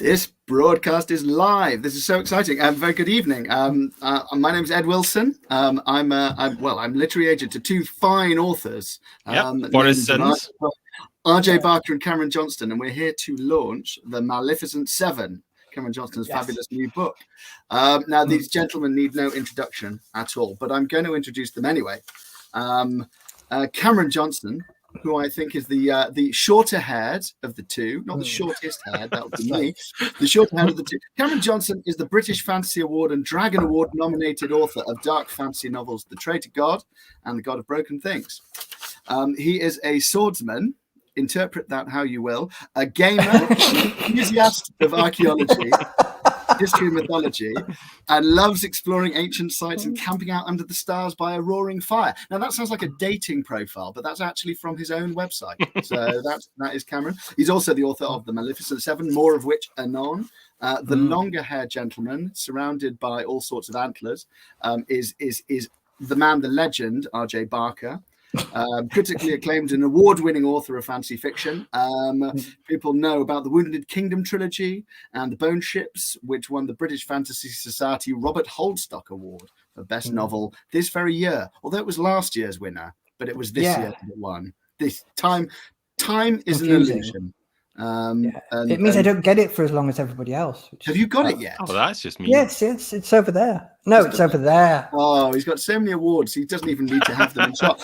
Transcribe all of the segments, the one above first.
This broadcast is live. This is so exciting. Very good evening. My name is Ed Wilson. I'm literary agent to two fine authors. For his sins. RJ Barker and Cameron Johnston, and we're here to launch the Maleficent Seven, Cameron Johnston's fabulous new book. Now, these gentlemen need no introduction at all, but I'm going to introduce them anyway. Cameron Johnston, who I think is the shorter haired of the two, not the shortest haired, that would be me, the shorter haired of the two. Cameron Johnston is the British Fantasy Award and Dragon Award nominated author of dark fantasy novels The Traitor God and The God of Broken Things. He is a swordsman, interpret that how you will, a gamer, enthusiast of archaeology, history and mythology, and loves exploring ancient sites and camping out under the stars by a roaring fire. Now that sounds like a dating profile, but that's actually from his own website. So that is Cameron. He's also the author of the Maleficent Seven, more of which anon. The longer haired gentleman, surrounded by all sorts of antlers, is the man, the legend, RJ Barker. Critically acclaimed and award-winning author of fantasy fiction. People know about the Wounded Kingdom trilogy and the Bone Ships, which won the British Fantasy Society Robert Holdstock Award for Best Novel this very year. Although it was last year's winner, but it was this year that won. This time is an illusion. It means I don't get it for as long as everybody else. Have you got it yet? Oh, that's just me. Yes, it's over there. No, it's over there. Oh, he's got so many awards. He doesn't even need to have them in shop.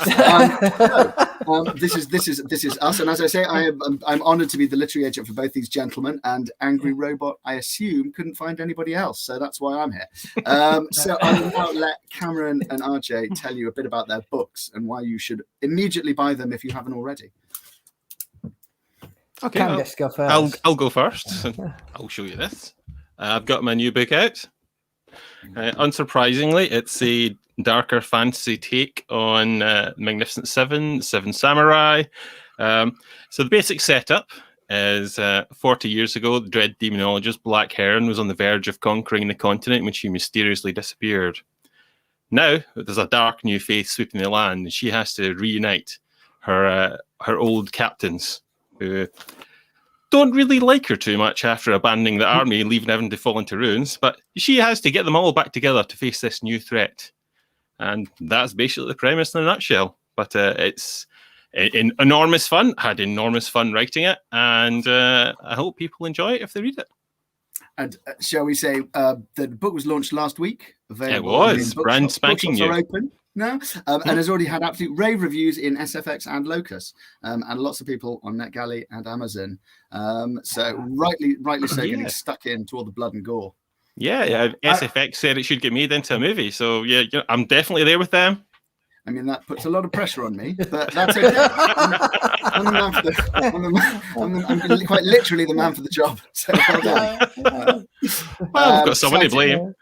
This is us, and as I say, I'm honoured to be the literary agent for both these gentlemen. And Angry Robot, I assume, couldn't find anybody else, so that's why I'm here. So I will now let Cameron and RJ tell you a bit about their books and why you should immediately buy them if you haven't already. Okay, Go first. I'll go first. I'll show you this. I've got my new book out. Unsurprisingly, it's a darker fantasy take on Magnificent Seven, Seven Samurai. So the basic setup is 40 years ago, the dread demonologist Black Heron was on the verge of conquering the continent when she mysteriously disappeared. Now, there's a dark new faith sweeping the land, and she has to reunite her old captains, who don't really like her too much after abandoning the army, leaving everything to fall into ruins. But she has to get them all back together to face this new threat. And that's basically the premise in a nutshell. But it's enormous fun. I had enormous fun writing it. And I hope people enjoy it if they read it. And shall we say the book was launched last week? It was. Brand spanking new. Are open now, and has already had absolute rave reviews in SFX and Locus, and lots of people on NetGalley and Amazon. So rightly so, getting stuck into all the blood and gore. Yeah. SFX said it should get made into a movie, so yeah, I'm definitely there with them. I mean, that puts a lot of pressure on me, but that's okay. I'm quite literally the man for the job. So well done. Well, we've got someone to blame.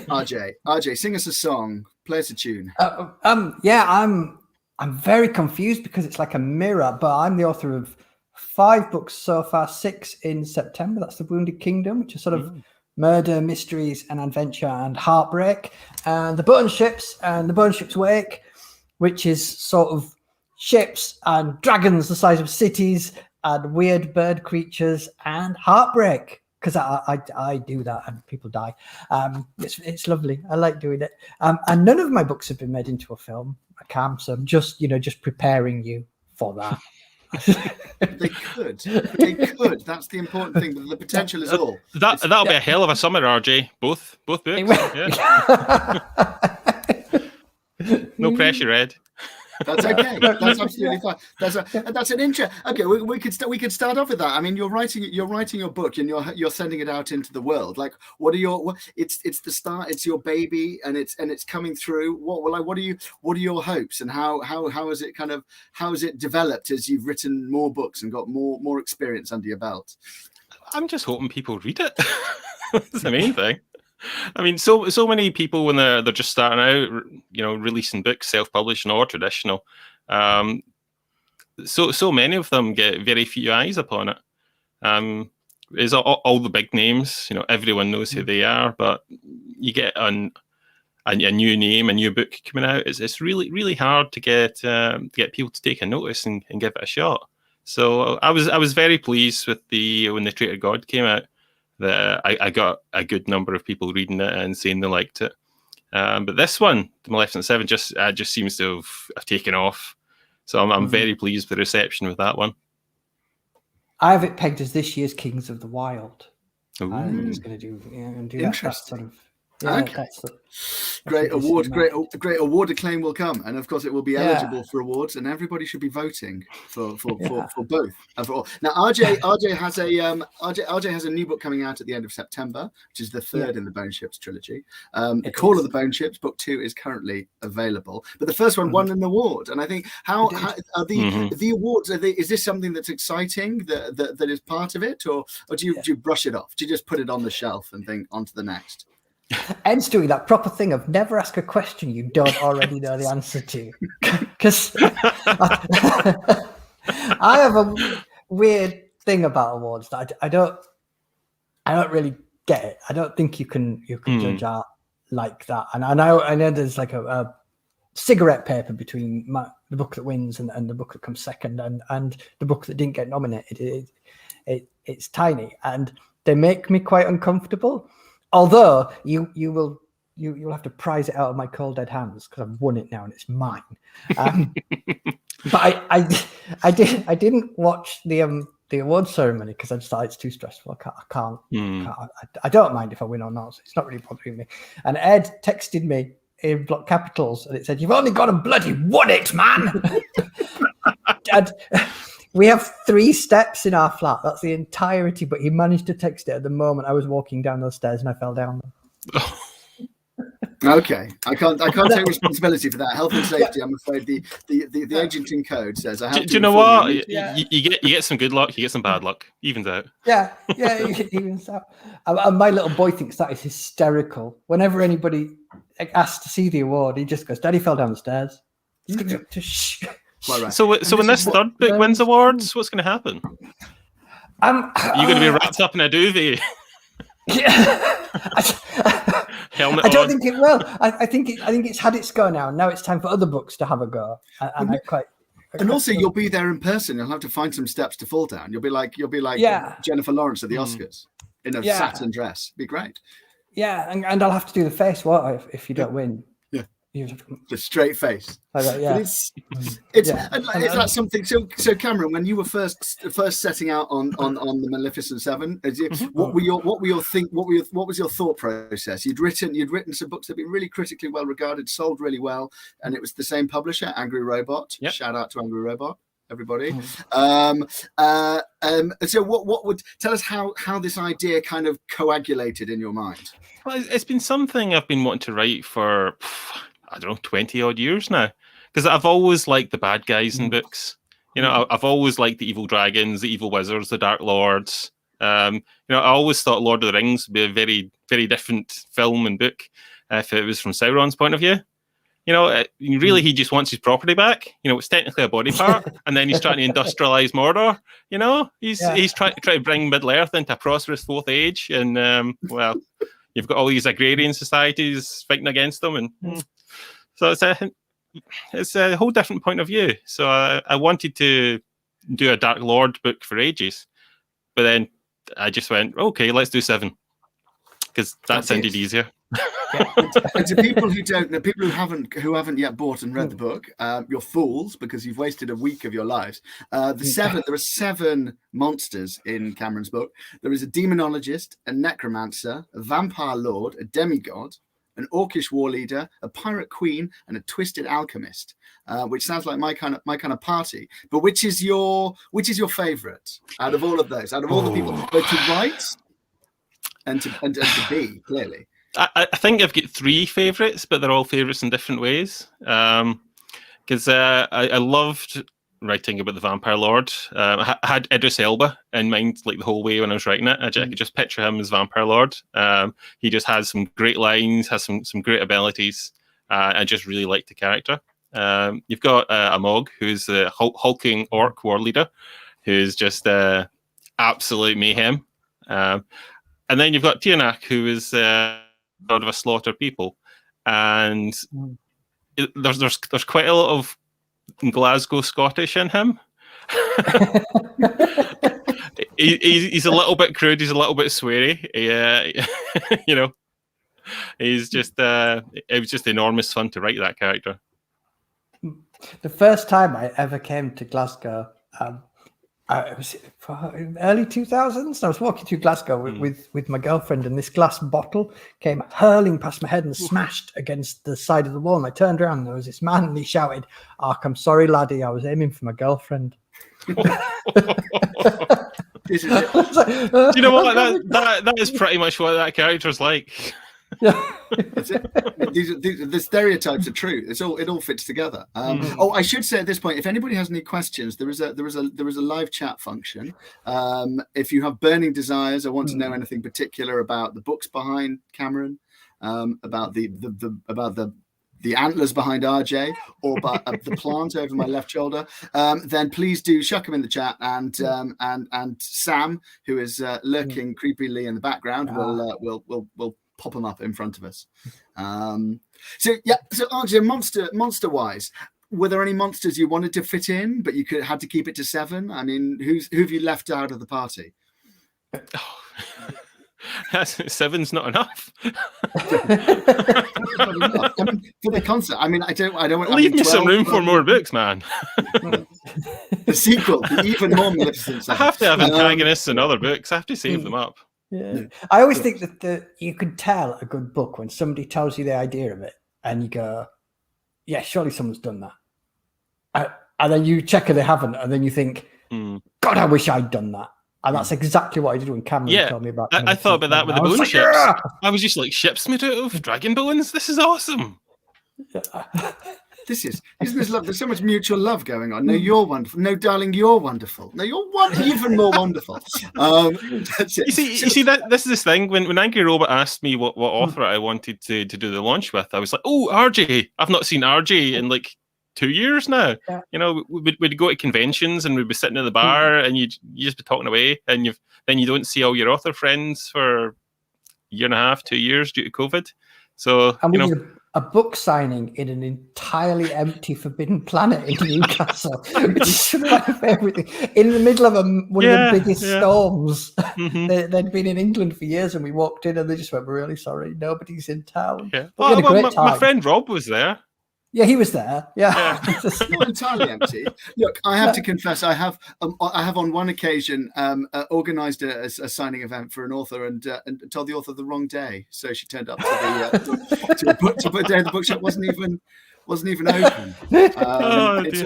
RJ, sing us a song. Play us a tune. I'm very confused because it's like a mirror, but I'm the author of 5 books so far, 6 in September. That's The Wounded Kingdom, which is sort of murder, mysteries, and adventure and heartbreak. And The Bone Ships and The Bone Ships Wake, which is sort of ships and dragons the size of cities and weird bird creatures and heartbreak. Because I do that and people die. It's lovely. I like doing it. And none of my books have been made into a film, Cam. So I'm just preparing you for that. They could. That's the important thing. But the potential is all. That'll be a hell of a summer, RJ. Both books. No pressure, Ed. That's okay. That's absolutely fine. That's an intro. Okay, we could start off with that. I mean, you're writing your book and you're sending it out into the world. Like, it's the start. It's your baby, and it's coming through. What are your hopes, and how has it developed as you've written more books and got more experience under your belt? I'm just hoping people read it. That's the main thing. I mean, so many people when they're just starting out, releasing books, self-publishing or traditional, so many of them get very few eyes upon it. Is all the big names, everyone knows who they are, but you get a new name, a new book coming out. It's really really hard to get people to take a notice and give it a shot. So I was very pleased with when the Traitor God came out. That I got a good number of people reading it and saying they liked it. But this one, the Maleficent Seven, just seems to have taken off. So I'm very pleased with the reception with that one. I have it pegged as this year's Kings of the Wild. Ooh. I think it's going to do that sort of. Yeah, Okay. Great award acclaim will come, and of course it will be eligible for awards, and everybody should be voting for both. Now RJ has a new book coming out at the end of September, which is the third in the Bone Ships trilogy. The Call of the Bone Ships book 2 is currently available, but the first one won an award, and I think how are the awards? Is this something that's exciting that is part of it, or do you brush it off? Do you just put it on the shelf and think on to the next? Ed's doing that proper thing of never ask a question you don't already know the answer to. Because I have a weird thing about awards that I don't really get it. I don't think you can judge art like that. And I know there's like a cigarette paper between the book that wins and the book that comes second and the book that didn't get nominated. It's tiny, and they make me quite uncomfortable. Although you'll have to prize it out of my cold dead hands because I've won it now and it's mine. But I didn't watch the award ceremony because I just thought it's too stressful. I can't. I don't mind if I win or not. So it's not really bothering me. And Ed texted me in block capitals and it said, "You've only got to bloody won it, man." And we have 3 steps in our flat. That's the entirety. But he managed to text it at the moment I was walking down those stairs and I fell down them. Okay, I can't take responsibility for that. Health and safety. I'm afraid the agenting code says I have to. Do you know what? You get some good luck. You get some bad luck. Evens out. Yeah, evens out. And my little boy thinks that is hysterical. Whenever anybody asks to see the award, he just goes, "Daddy fell down the stairs." He's going to shh. Right. So when this third book wins awards, what's going to happen? Are you going to be wrapped up in a duvet? Helmet I don't on. think it will. I think it's had its go now. Now it's time for other books to have a go. And also, you'll be there in person. You'll have to find some steps to fall down. You'll be like Jennifer Lawrence at the Oscars in a satin dress. Be great. Yeah, and I'll have to do the face. What if you don't win? The straight face. Like that, yeah. Is that something? So Cameron, when you were first setting out on the Maleficent Seven, what was your thought process? You'd written some books that had been really critically well regarded, sold really well, and it was the same publisher, Angry Robot. Yep. Shout out to Angry Robot, everybody. So what would tell us how this idea kind of coagulated in your mind? Well, it's been something I've been wanting to write for, I don't know, 20 odd years now, because I've always liked the bad guys in books. I've always liked the evil dragons, the evil wizards, the dark lords. I always thought Lord of the Rings would be a very, very different film and book if it was from Sauron's point of view. Really, he just wants his property back. It's technically a body part, and then he's trying to industrialize Mordor. He's trying to bring Middle Earth into a prosperous fourth age, and you've got all these agrarian societies fighting against them, and so it's a whole different point of view. So I wanted to do a Dark Lord book for ages, but then I just went, okay, let's do 7 because that sounded easier. And to people who don't know, people who haven't yet bought and read the book, you're fools because you've wasted a week of your lives. There are 7 monsters in Cameron's book. There is a demonologist, a necromancer, a vampire lord, a demigod, an orcish war leader, a pirate queen, and a twisted alchemist. Which sounds like my kind of party. But which is your favorite out of all of those? Out of all the people, both to write and to be, clearly. I think I've got 3 favourites, but they're all favourites in different ways. Because I loved writing about the Vampire Lord. I had Idris Elba in mind like the whole way when I was writing it. I could just picture him as Vampire Lord. He just has some great lines, has some great abilities. I just really liked the character. You've got Amog, who's the hulking orc war leader, who's just absolute mayhem. And then you've got Tianak, who is God of a slaughter people, and there's quite a lot of Glasgow Scottish in him, He's a little bit crude. He's a little bit sweary. You know, he's just. It was just enormous fun to write that character. The first time I ever came to Glasgow, it was early 2000s. I was walking through Glasgow with my girlfriend, and this glass bottle came hurling past my head and smashed against the side of the wall. And I turned around, and there was this man, and he shouted, "Ark, I'm sorry, laddie, I was aiming for my girlfriend." Do you know what? That is pretty much what that character's like. Yeah. That's it. The stereotypes are true. It all fits together. Oh, I should say at this point, if anybody has any questions, there is a live chat function. If you have burning desires, I want to know anything particular about the books behind Cameron, about the antlers behind RJ, or about the plant over my left shoulder, then please do chuck them in the chat, and Sam, who is lurking creepily in the background, will pop them up in front of us. So RJ, monster wise, were there any monsters you wanted to fit in, but you had to keep it to 7? I mean, who have you left out of the party? Oh. 7's not enough. I mean, for the concept, I mean, I don't want. Leave me some room for more books, man. The sequel, the even more Maleficent Seven. I have to have antagonists in other books. I have to save them up. Yeah. I always think that you can tell a good book when somebody tells you the idea of it, and you go, "Yeah, surely someone's done that," and then you check if they haven't, and then you think, "God, I wish I'd done that." And that's exactly what I did when Cameron told me about. I thought about that with the bone ships. Yeah! I was just like, ships made out of dragon bones. This is awesome. Isn't this love? There's so much mutual love going on. No, you're wonderful. No, darling, you're wonderful. No, you're even more wonderful. That's it. You see that this is this thing. When Angry Robot asked me what author I wanted to do the launch with, I was like, oh, RJ. I've not seen RJ in like 2 years now. Yeah. You know, we'd go to conventions and we'd be sitting at the bar and you just be talking away, and then you don't see all your author friends for a year and a half, 2 years due to COVID. So and we did a book signing in an entirely empty Forbidden Planet in Newcastle, which is my favorite thing. In the middle of one of the biggest storms. They'd been in England for years, and we walked in and they just went, "We're really sorry, nobody's in town." Yeah. My friend Rob was there. Yeah, he was there. Yeah, it's not entirely empty. Look, I have to confess, I have on one occasion organised a signing event for an author and told the author the wrong day, so she turned up to the to a day the bookshop wasn't even open. It's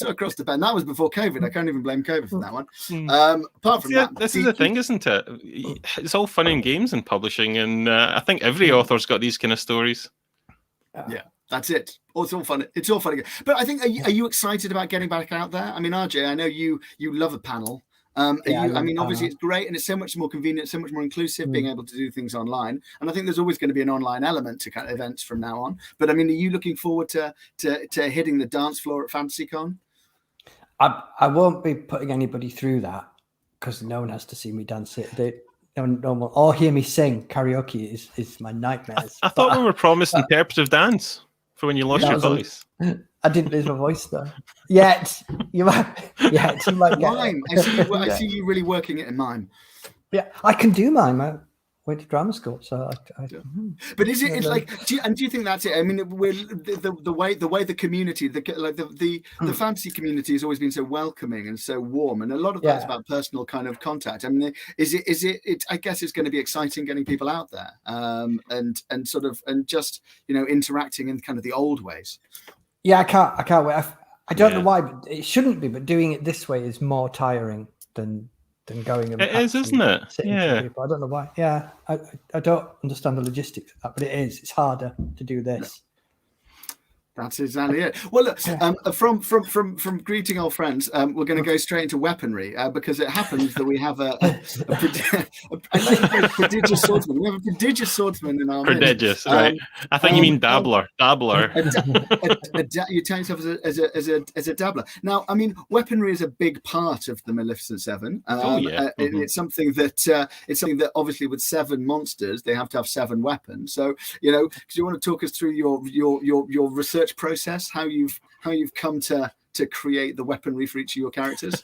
all across the bend. That was before COVID. I can't even blame COVID for that one. Apart from that, this is the thing, isn't it? It's all fun and games in publishing, and I think every author's got these kind of stories. Yeah. That's it. It's all fun. It's all fun again. But I think, are you excited about getting back out there? I mean, RJ, I know you love a panel. Obviously it's great, and it's so much more convenient, so much more inclusive, being able to do things online. And I think there's always going to be an online element to kind of events from now on. But I mean, are you looking forward to hitting the dance floor at FantasyCon? I won't be putting anybody through that, because no one has to see me dance it. No one, or hear me sing. Karaoke is my nightmares. I thought we were promised interpretive dance for when you lost your voice. I didn't lose my voice though. Yet you might get mime. I see you really working it in mime. Yeah, I can do mime. I went to drama school, so But is it? It's like, do you think that's it? I mean, the way the community, the fantasy community has always been so welcoming and so warm, and a lot of that's about personal kind of contact. I mean, is it? I guess it's going to be exciting getting people out there, and just interacting in kind of the old ways. Yeah, I can't wait. I don't know why, but it shouldn't be. But doing it this way is more tiring than going. It is, isn't it? Yeah. I don't know why. Yeah, I don't understand the logistics of that, but it is. It's harder to do this. That's exactly it. Well, look, from greeting old friends, we're going to go straight into weaponry because it happens that we have a prodigious swordsman. We have a prodigious swordsman in our prodigious, right? I think you mean dabbler. You tell yourself as a dabbler. Now, I mean, weaponry is a big part of the Maleficent Seven. It's something that obviously with 7 monsters, they have to have 7 weapons. So do you want to talk us through your research process, how you've come to to create the weaponry for each of your characters?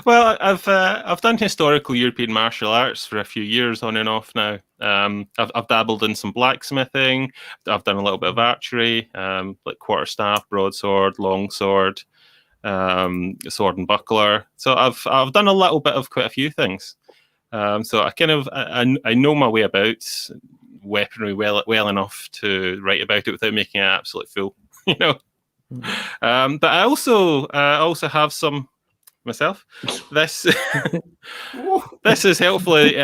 Well, I've done historical European martial arts for a few years on and off now. I've dabbled in some blacksmithing. I've done a little bit of archery, like quarterstaff, broadsword, longsword, sword and buckler. So I've done a little bit of quite a few things. So I know my way about weaponry well enough to write about it without making an absolute fool, you know. But I also have some myself. This is helpfully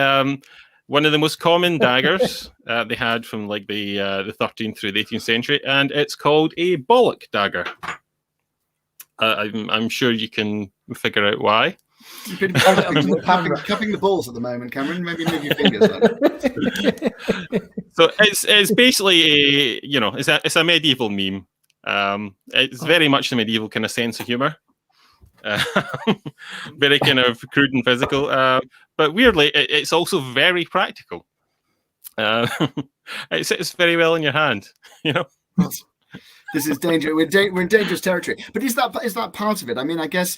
one of the most common daggers they had from like the 13th through the 18th century, and it's called a bollock dagger. I'm sure you can figure out why. You've been cupping the balls at the moment, Cameron. Maybe move your fingers. So it's basically it's a medieval meme. It's very much the medieval kind of sense of humor. Very kind of crude and physical, but weirdly, it's also very practical. It sits very well in your hand, you know. This is danger. We're in dangerous territory. But is that part of it? I mean, I guess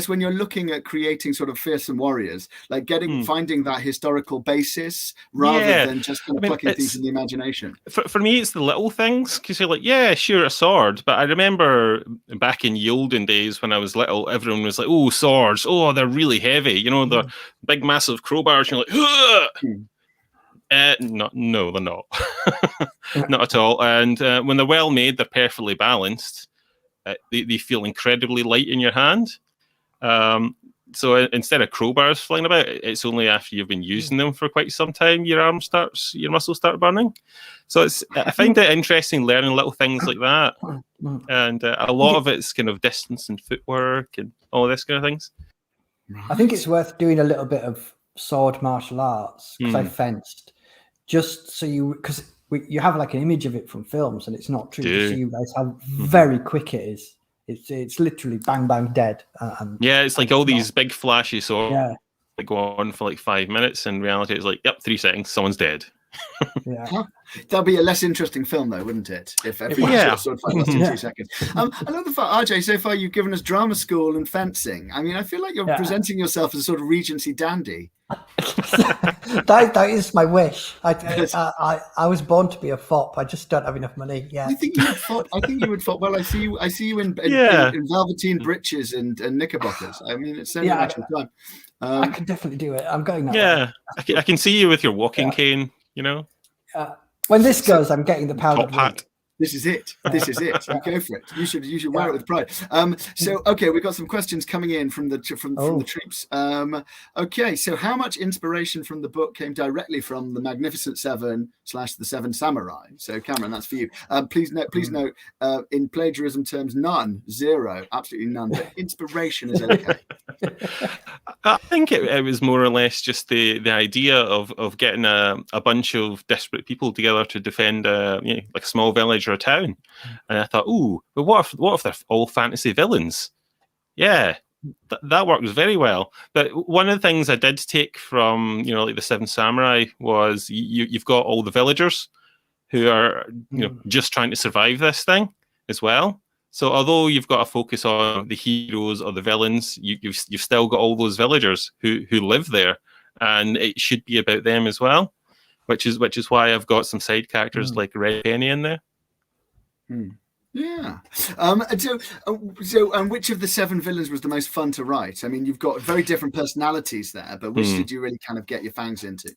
when you're looking at creating sort of fearsome warriors, like finding that historical basis rather than just kind of plucking things in the imagination. For me, it's the little things, because you're like, yeah, sure, a sword. But I remember back in the olden days when I was little, everyone was like, oh, swords, oh, they're really heavy. You know, the big, massive crowbars. And you're like, no, they're not. Not at all. And when they're well made, they're perfectly balanced. They feel incredibly light in your hand. So instead of crowbars flying about, it's only after you've been using them for quite some time your muscles start burning. So I find it interesting learning little things like that. And a lot of it's kind of distance and footwork and all this kind of things. I think it's worth doing a little bit of sword martial arts, because I fenced, just so because you have like an image of it from films, and it's not true. To see you guys how very quick it is. It's literally bang bang dead. It's like all these big flashy swords that go on for like 5 minutes. In reality, it's like 3 seconds, someone's dead. That'd be a less interesting film, though, wouldn't it? If every sword fight lasted 2 seconds. I love the fact, RJ, so far you've given us drama school and fencing. I mean, I feel like you're presenting yourself as a sort of Regency dandy. that is my wish. I was born to be a fop. I just don't have enough money. I think you would fop. Well, I see you in velveteen breeches and knickerbockers. I mean, it's only a matter of time. I can definitely do it. I'm going that way. I can see you with your walking cane, you know. When this goes, I'm getting the powdered hat. This is it. You go for it. You should wear it with pride. So okay, we've got some questions coming in from the troops. Okay, so how much inspiration from the book came directly from the Magnificent Seven / the Seven Samurai? So Cameron, that's for you. Please note, in plagiarism terms, none, zero, absolutely none. But inspiration is okay. I think it was more or less just the idea of getting a bunch of desperate people together to defend like a small village or a town, and I thought, but what if they're all fantasy villains? Yeah, that works very well. But one of the things I did take from like the Seven Samurai was you've got all the villagers who are just trying to survive this thing as well. So although you've got to focus on the heroes or the villains, you've still got all those villagers who live there, and it should be about them as well. Which is why I've got some side characters like Red Penny in there. Yeah. So which of the 7 villains was the most fun to write? I mean, you've got very different personalities there, but which did you really kind of get your fangs into?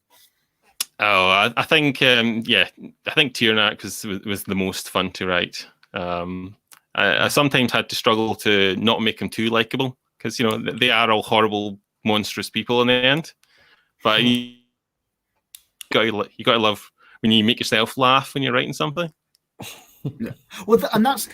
Oh, I think Tiernak was the most fun to write. I sometimes had to struggle to not make him too likable, because they are all horrible, monstrous people in the end. But you got to love when you make yourself laugh when you're writing something. Yeah. Well, and that's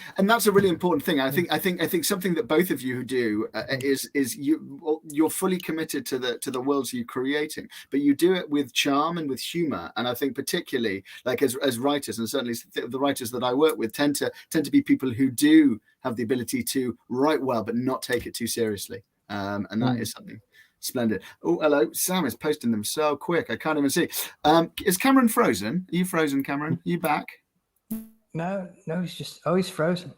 a really important thing. I think something that both of you do is you're fully committed to the worlds you're creating, but you do it with charm and with humor. And I think particularly, like as writers, and certainly the writers that I work with tend to be people who do have the ability to write well but not take it too seriously. And that is something splendid. Oh, hello, Sam is posting them so quick I can't even see. Is Cameron frozen? Are you frozen, Cameron? Are you back? No, he's just he's frozen.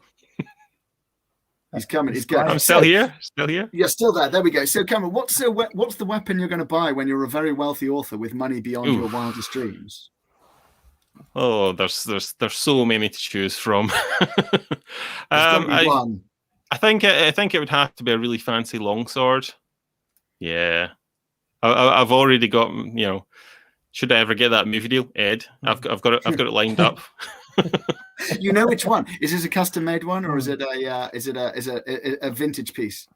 He's coming. He's going. I'm still here. Still here. You're still there. There we go. So, Cameron, what's the weapon you're going to buy when you're a very wealthy author with money beyond your wildest dreams? Oh, there's so many to choose from. One. I think it would have to be a really fancy longsword. Yeah, I've already got, should I ever get that movie deal, Ed? I've got it lined up. You know which one? Is this a custom made one, or is it a vintage piece?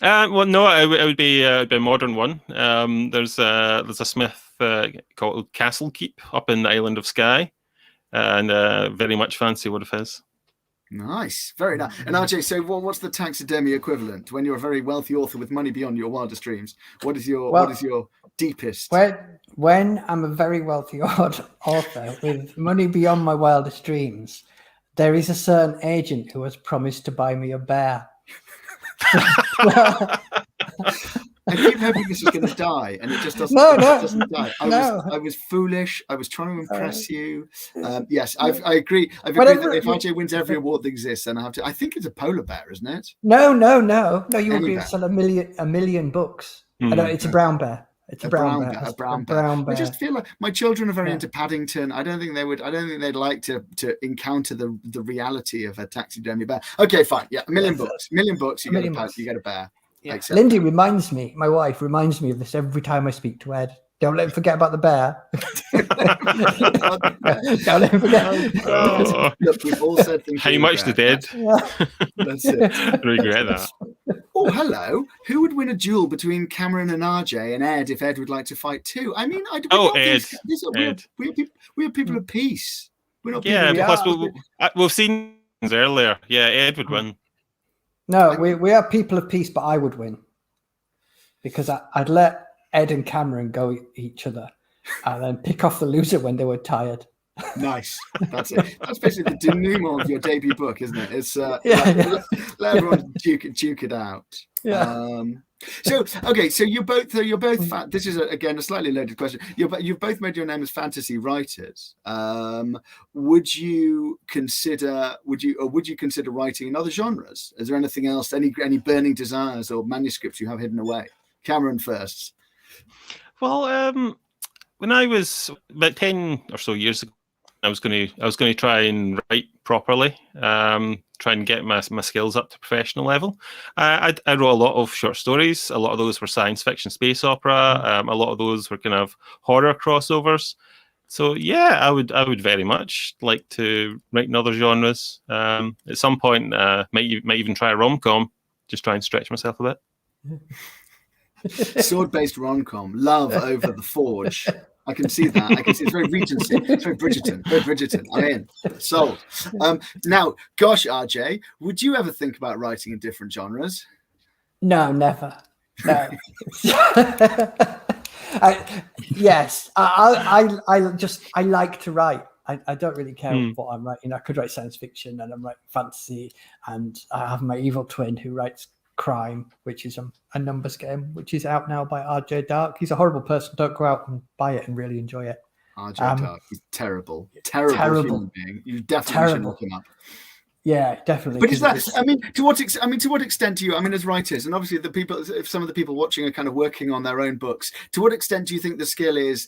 Well, no, it would be a modern one. There's a smith called Castle Keep up in the island of Skye, and very much fancy one of his. Nice, very nice. And RJ, so what's the taxidermy equivalent when you're a very wealthy author with money beyond your wildest dreams? What is your deepest? When I'm a very wealthy author with money beyond my wildest dreams, there is a certain agent who has promised to buy me a bear. I keep hoping this is going to die, and it just doesn't. Doesn't die. I was foolish. I was trying to impress you. Yes, I agree. I've agreed that if RJ wins every award that exists, then I have to. I think it's a polar bear, isn't it? No. You agree to sell a million books. No, it's a brown bear. It's a brown bear. A brown bear. I just feel like my children are very into Paddington. I don't think they'd like to encounter the reality of a taxidermy bear. Okay, fine. Yeah, a million books. You get a bear. Yeah. Lindy my wife reminds me of this every time I speak to Ed. Don't let him forget about the bear. Don't let him forget. Look, we've all said things. How much did Ed? That's it. Regret that. Oh, hello. Who would win a duel between Cameron and RJ and Ed if Ed would like to fight too? I mean, Ed. We're people of peace. We're not. Plus we've seen earlier. Yeah, Ed would win. No, we are people of peace, but I would win because I'd let Ed and Cameron go each other and then pick off the loser when they were tired. Nice. That's it. That's basically the denouement of your debut book, isn't it? It's let everyone duke it out. Yeah. So you're both this is again a slightly loaded question. You've both made your name as fantasy writers. Would you consider writing in other genres? Is there anything else, any burning desires or manuscripts you have hidden away? Cameron first. Well, when I was about 10 or so years ago, I was going to try and write properly, try and get my skills up to professional level. I wrote a lot of short stories. A lot of those were science fiction, space opera. A lot of those were kind of horror crossovers. So yeah, I would very much like to write in other genres. At some point, might even try a rom-com. Just try and stretch myself a bit. Sword-based rom-com, love over the forge. I can see that. It's very Regency. It's very Bridgerton. I'm in. Sold. Now, gosh, RJ, would you ever think about writing in different genres? No, never. No. Yes, I like to write. I don't really care what I'm writing. I could write science fiction, and I'm writing fantasy, and I have my evil twin who writes crime, which is a numbers game, which is out now by RJ Dark. He's a horrible person. Don't go out and buy it and really enjoy it. RJ Dark, he's terrible human being. You definitely should look him up. Yeah, definitely. But is that? To what extent do you? As writers, and obviously if some of the people watching are kind of working on their own books, to what extent do you think the skill is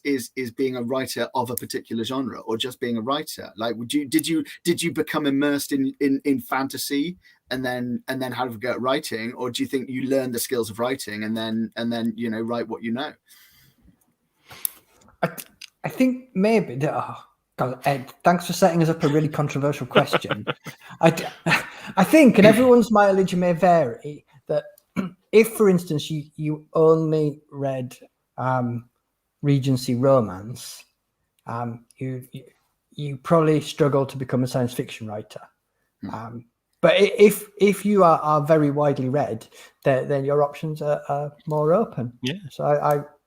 being a writer of a particular genre, or just being a writer? Like, did you become immersed in fantasy and then have a go at writing, or do you think you learn the skills of writing and then write what you know? I think maybe. God, Ed, thanks for setting us up a really controversial question. I think, and everyone's mileage may vary, that if, for instance, you only read Regency romance, you probably struggle to become a science fiction writer. But if you are very widely read, then your options are more open. Yeah. So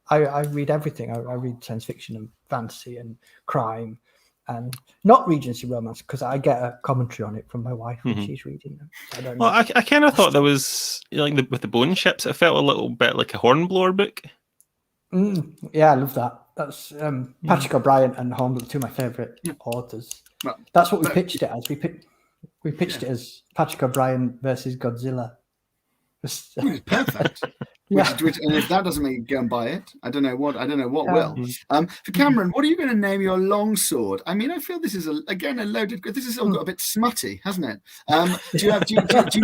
I read everything. I read science fiction and fantasy and crime, and not Regency romance because I get a commentary on it from my wife when she's reading them. So I don't know. Well, I kind of thought there was with the bone ships, it felt a little bit like a Hornblower book. Yeah, I love that. That's Patrick O'Brien and Hornblower, two of my favourite authors. Well, that's what we pitched it as. We pitched it as Patrick O'Brien versus Godzilla. Perfect. Yeah. And if that doesn't make you go and buy it, I don't know what will. Yeah. For Cameron, what are you going to name your longsword? I mean, I feel this is a loaded. This has all got a bit smutty, hasn't it? Do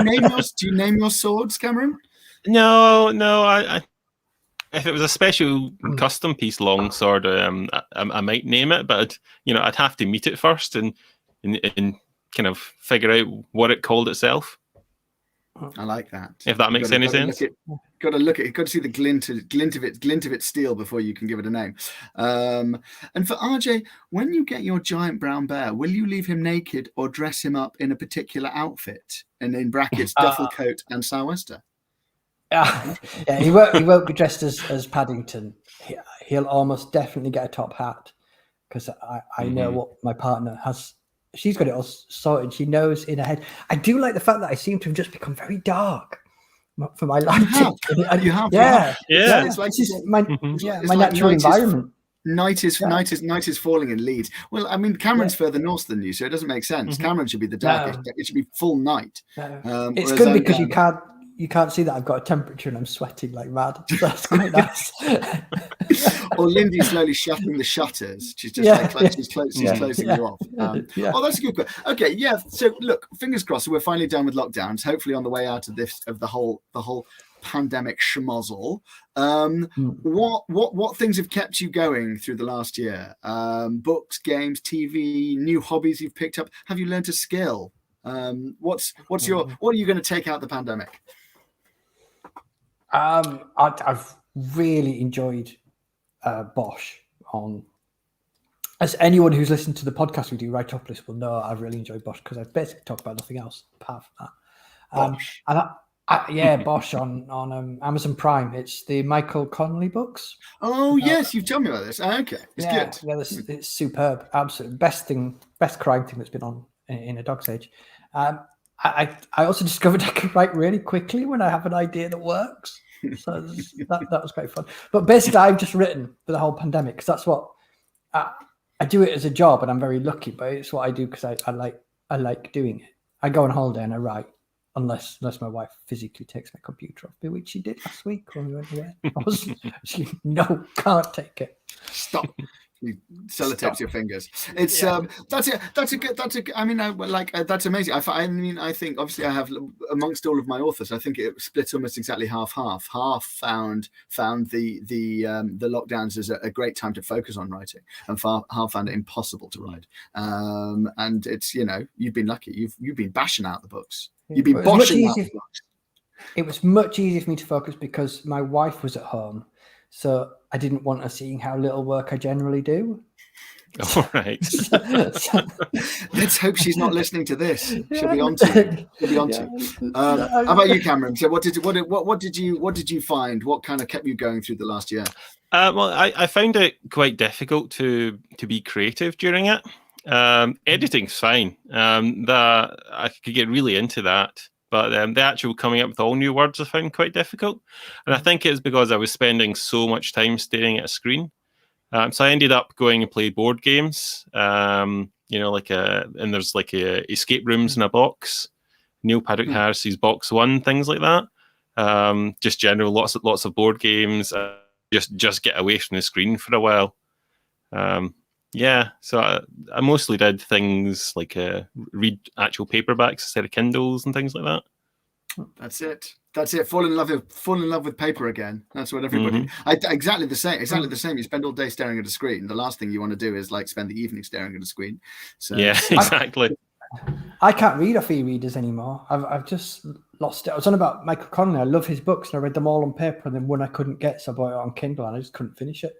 you name your swords, Cameron? No. I if it was a special custom piece longsword, I might name it, but I'd have to meet it first and kind of figure out what it called itself. I like that. If that makes any sense. Got to look at it. Got to see the glint of its steel before you can give it a name. And for RJ, when you get your giant brown bear, will you leave him naked or dress him up in a particular outfit? And in brackets, duffel coat and sou'wester. Yeah, he won't be dressed as Paddington. He'll almost definitely get a top hat because I know what my partner has. She's got it all sorted. She knows in her head. I do like the fact that I seem to have just become very dark for my life. You have. Yeah. It's like my natural environment. Night is falling in Leeds. Well, I mean, Cameron's further north than you, so it doesn't make sense. Cameron should be the darkest. No. It should be full night. No. It's good because you can't see that I've got a temperature and I'm sweating like mad. That's quite nice. Or Lindy's slowly shutting the shutters. She's just she's closing you off. Oh, that's a good question. Okay, yeah. So look, fingers crossed. We're finally done with lockdowns. Hopefully, on the way out of the whole pandemic schmozzle. What things have kept you going through the last year? Books, games, TV, new hobbies you've picked up. Have you learned a skill? What are you going to take out the pandemic? I've really enjoyed Bosch on. As anyone who's listened to the podcast we do, Right Up List, will know I've really enjoyed Bosch because I've basically talked about nothing else apart from that. Bosch. Bosch on Amazon Prime. It's the Michael Connelly books. Oh yes, you've told me about this. Okay, it's good. Yeah, it's superb. Absolute best crime thing that's been on in a dog's age. I also discovered I can write really quickly when I have an idea that works. So that was quite fun. But basically, I've just written for the whole pandemic because that's what I do it as a job, and I'm very lucky. But it's what I do because I like doing it. I go on holiday and I write, unless my wife physically takes my computer off me, which she did last week when we went away. No, can't take it. Stop. You sellotapes your fingers. It's that's amazing. I think obviously I have amongst all of my authors, I think it splits almost exactly half. Half found the lockdowns as a great time to focus on writing, and half found it impossible to write. And it's you've been lucky. You've been bashing out the books. You've been boshing out the books. It was much easier for me to focus because my wife was at home. So I didn't want her seeing how little work I generally do. All right. Let's hope she's not listening to this. She'll be on to you. How about you, Cameron? So what did you find? What kind of kept you going through the last year? Well, I found it quite difficult to be creative during it. Editing's fine. That I could get really into that. But the actual coming up with all new words I found quite difficult. And I think it's because I was spending so much time staring at a screen. So I ended up going and play board games, and there's like escape rooms in a box, Neil Patrick Harris's Box One, things like that. Just general lots of board games. Just get away from the screen for a while. So I mostly did things like read actual paperbacks instead of Kindles and things like that. That's it. Fall in love with paper again. That's what everybody. Exactly the same. You spend all day staring at a screen. The last thing you want to do is spend the evening staring at a screen. So yeah, exactly. I can't read off e-readers anymore. I've just lost it. I was on about Michael Connelly. I love his books, and I read them all on paper. And then one I couldn't get, so I bought it on Kindle, and I just couldn't finish it.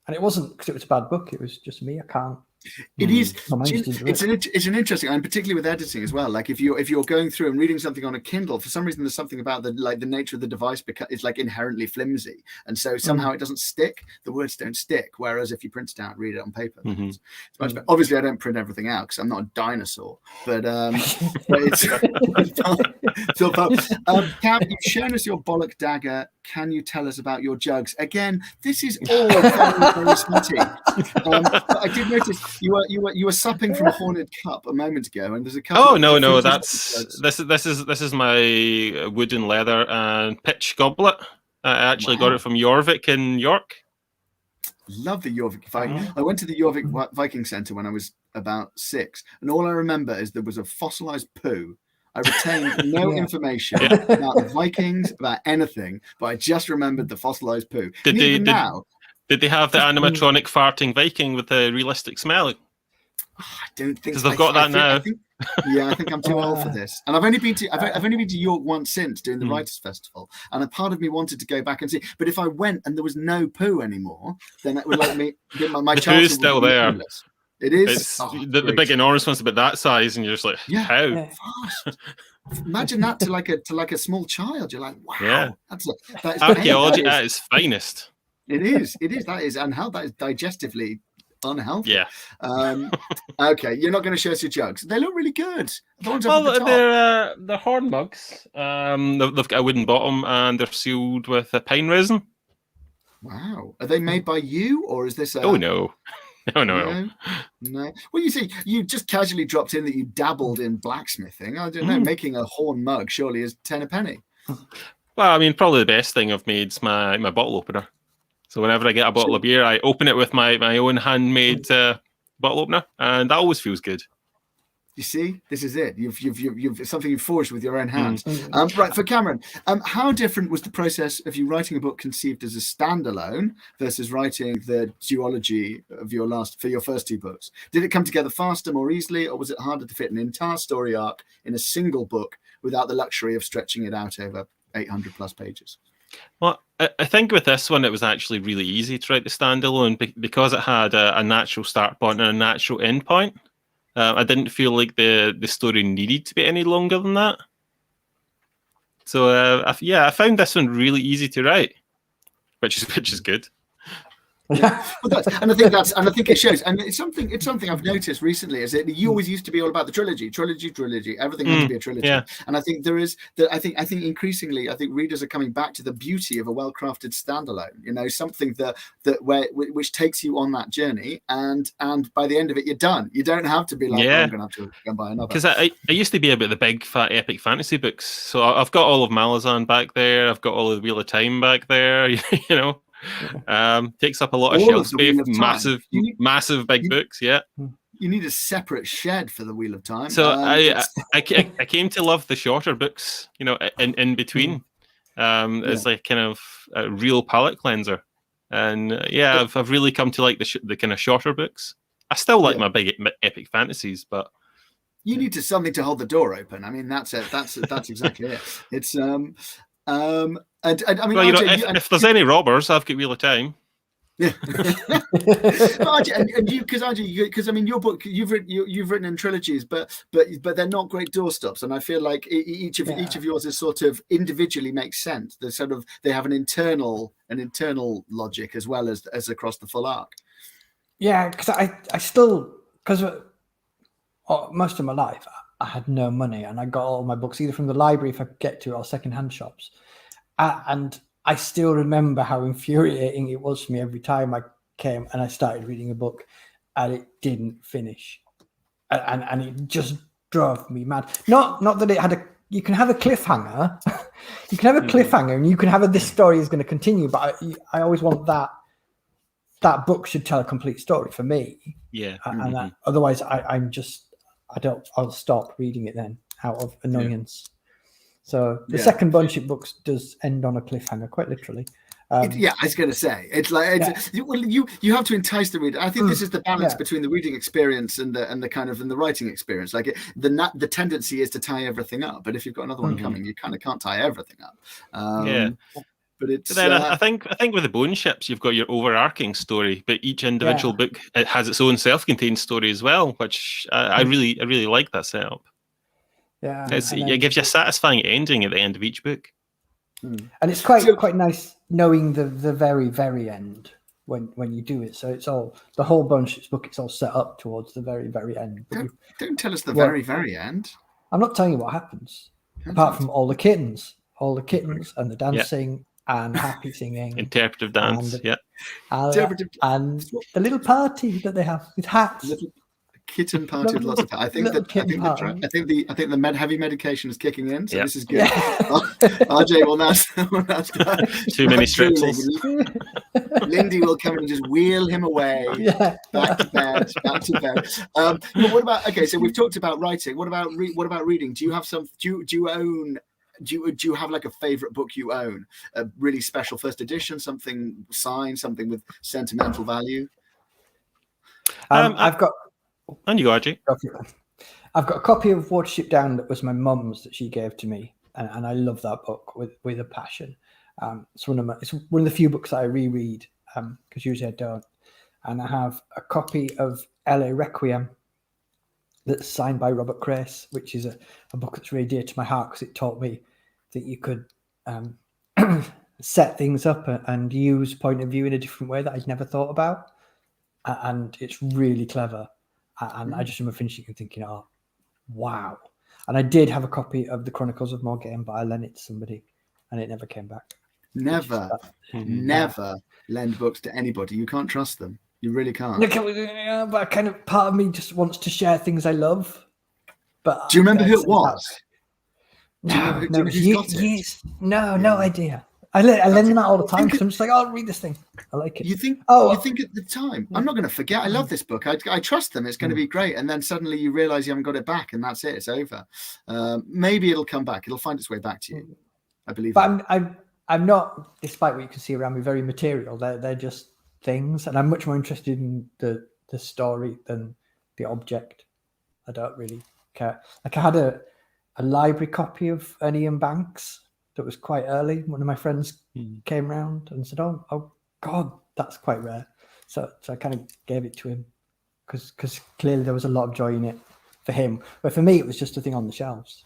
And it wasn't because it was a bad book. It was just me. I can't. It is. It's an interesting, and particularly with editing as well. Like if you're going through and reading something on a Kindle, for some reason there's something about the nature of the device it's inherently flimsy, and so somehow it doesn't stick. The words don't stick. Whereas if you print it out, and read it on paper, it's much better. Obviously, I don't print everything out because I'm not a dinosaur. But it's So, Cam, you've shown us your bollock dagger. Can you tell us about your jugs? Again, this is all very, very smutty. But I did notice you were supping from a horned cup a moment ago, and there's a couple. Oh no, this is my wooden leather and pitch goblet. I actually got it from Jorvik in York. Love the Jorvik Viking. I went to the Jorvik Viking Centre when I was about 6, and all I remember is there was a fossilized poo. I retained no information about the Vikings, about anything, but I just remembered the fossilized poo. Did they have the animatronic farting Viking with the realistic smell? I don't think because they've got that now. I think I'm too old for this. And I've only been to York once since doing the Writers' Festival, and a part of me wanted to go back and see. But if I went and there was no poo anymore, then it would let me get my the childhood poo's still there. Meaningless. It is. It's the big enormous one's about that size, and you're just like, how? Yeah. Imagine that to like a small child. You're like, wow. Yeah. That is archaeology at its finest. It is. That is unhealthy. That is digestively unhealthy. Yeah. Okay, you're not going to show us your jugs. They look really good. They're horn mugs. They've got a wooden bottom and they're sealed with a pine resin. Wow. Are they made by you, or is this? Oh no. No. Well, you see, you just casually dropped in that you dabbled in blacksmithing. I don't know. Making a horn mug surely is 10 a penny. Well, I mean, probably the best thing I've made is my bottle opener. So whenever I get a bottle of beer, I open it with my own handmade bottle opener, and that always feels good. You see, this is it. You've something you've forged with your own hands. Right, for Cameron, how different was the process of you writing a book conceived as a standalone versus writing the duology of for your first 2 books? Did it come together faster, more easily, or was it harder to fit an entire story arc in a single book without the luxury of stretching it out over 800 plus pages? Well, I think with this one, it was actually really easy to write the standalone because it had a natural start point and a natural end point. I didn't feel like the story needed to be any longer than that. So I found this one really easy to write, which is good. Yeah. And I think it shows. And it's something I've noticed recently is that you always used to be all about the trilogy. Everything had to be a trilogy. Yeah. And I think there is that. I think increasingly, readers are coming back to the beauty of a well-crafted standalone. Something which takes you on that journey, and by the end of it, you're done. You don't have to be like, I'm going to have to go and buy another. Because I used to be about the big fat epic fantasy books. So I've got all of Malazan back there. I've got all of the Wheel of Time back there. Takes up a lot of shelf space. Massive big books. Yeah. You need a separate shed for the Wheel of Time. So I came to love the shorter books. In between, as like kind of a real palate cleanser. And I've really come to like the kind of shorter books. I still like my big epic fantasies, but you need something to hold the door open. I mean, that's it. That's exactly it. It's if there's any robbers, I've got Wheel of Time. Yeah, and you, because I mean, your book you've written in trilogies, but they're not great doorstops, and I feel like each of yours is sort of individually makes sense. They have an internal logic as well as across the full arc. Yeah, because I still most of my life I had no money, and I got all my books either from the library if I could get to, or secondhand shops. And I still remember how infuriating it was for me every time I came and I started reading a book and it didn't finish. And it just drove me mad. Not that it had you can have a cliffhanger. You can have a cliffhanger and you can have this story is going to continue, but I always want that book should tell a complete story for me. Yeah. And otherwise I'll stop reading it then out of annoyance. So the second bunch of books does end on a cliffhanger, quite literally. I was going to say it's like you have to entice the reader. I think this is the balance between the reading experience and the kind of the writing experience. Like the tendency is to tie everything up, but if you've got another one coming, you kind of can't tie everything up. But it's. But then I think with the Bone Ships, you've got your overarching story, but each individual book it has its own self-contained story as well, which I really like that setup. Yeah, it gives you a satisfying ending at the end of each book, and it's quite nice knowing the very very end when you do it. So it's all the whole bunch book. It's all set up towards the very very end. Don't tell us the very very end. I'm not telling you what happens. apart from all the kittens and the dancing and happy singing, interpretive dance, and the little party that they have with hats. Little kitten party with lots of hats. I think the heavy medication is kicking in, so this is good. RJ will now start. Too many strepsils. Lindy will come and just wheel him away back to bed. But what about? Okay, so we've talked about writing. What about reading? Do you have some? Do you own? Do you have like a favorite book you own? A really special first edition, something signed, something with sentimental value? I've got. And you, RJ? I've got a copy of Watership Down that was my mum's that she gave to me, and I love that book with a passion. It's one of the few books that I reread because usually I don't. And I have a copy of LA Requiem that's signed by Robert Grace, which is a book that's really dear to my heart because it taught me that you could set things up and use point of view in a different way that I'd never thought about. And it's really clever. And I just remember finishing and thinking, oh, wow. And I did have a copy of the Chronicles of Morgaine, but I lent it to somebody and it never came back. Never lend books to anybody. You can't trust them. You really can't. But kind of part of me just wants to share things I love. But do you remember who it was? No idea. I lend them out all the time because I'm just like, I'll read this thing. I like it. You think at the time, I'm not going to forget. I love this book. I trust them. It's going to be great. And then suddenly you realize you haven't got it back, and that's it. It's over. Maybe it'll come back. It'll find its way back to you. I believe. But I'm not, despite what you can see around me, very material. They're just things, and I'm much more interested in the story than the object. I don't really care. Like I had a library copy of an Ian Banks that was quite early. One of my friends came round and said, oh God, that's quite rare. So I kind of gave it to him because clearly there was a lot of joy in it for him. But for me, it was just a thing on the shelves.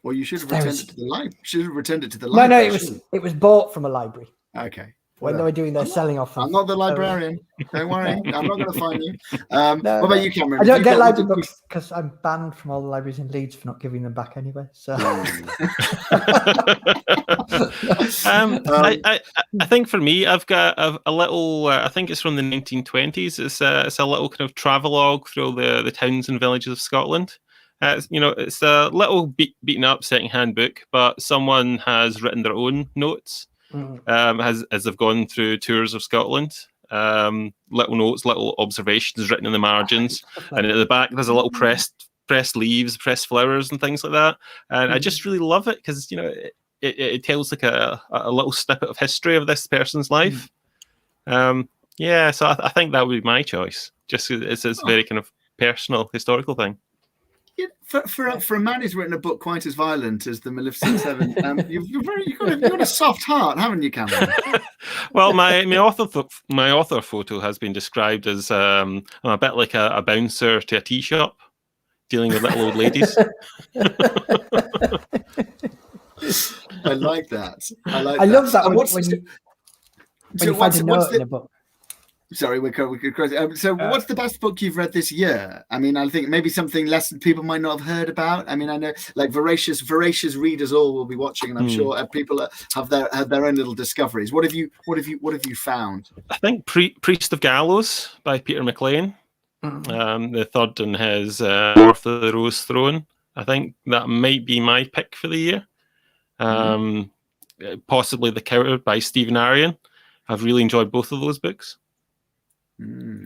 Well, you should have returned it to the library. Should have returned it to the library. No, it was bought from a library. Okay. When they were doing their selling off. I'm not the librarian. Don't worry. I'm not going to find you. What about you, Cameron? I don't get library books because I'm banned from all the libraries in Leeds for not giving them back anyway. So, I think for me, I've got a little. I think it's from the 1920s. It's a little kind of travelogue through the towns and villages of Scotland. It's a little beaten up second-hand book, but someone has written their own notes. As they've gone through tours of Scotland, little notes, little observations written in the margins, and at the back there's a little pressed leaves, pressed flowers, and things like that. And I just really love it because it tells like a little snippet of history of this person's life. So I think that would be my choice. Just it's a very kind of personal, historical thing. Yeah, for a man who's written a book quite as violent as the Maleficent Seven, you've got a soft heart, haven't you, Cameron? Well, my author photo has been described as I'm a bit like a bouncer to a tea shop, dealing with little old ladies. I like that. I love that when you find a note in a book. Sorry, we could cross it. So, what's the best book you've read this year? I mean, I think maybe something less than people might not have heard about. I mean, I know like voracious readers all will be watching, and I'm sure people have their own little discoveries. What have you found? I think Priest of Gallows by Peter McLean, the third in his War of the Rose Throne. I think that might be my pick for the year. Possibly The Coward by Stephen Aryan. I've really enjoyed both of those books.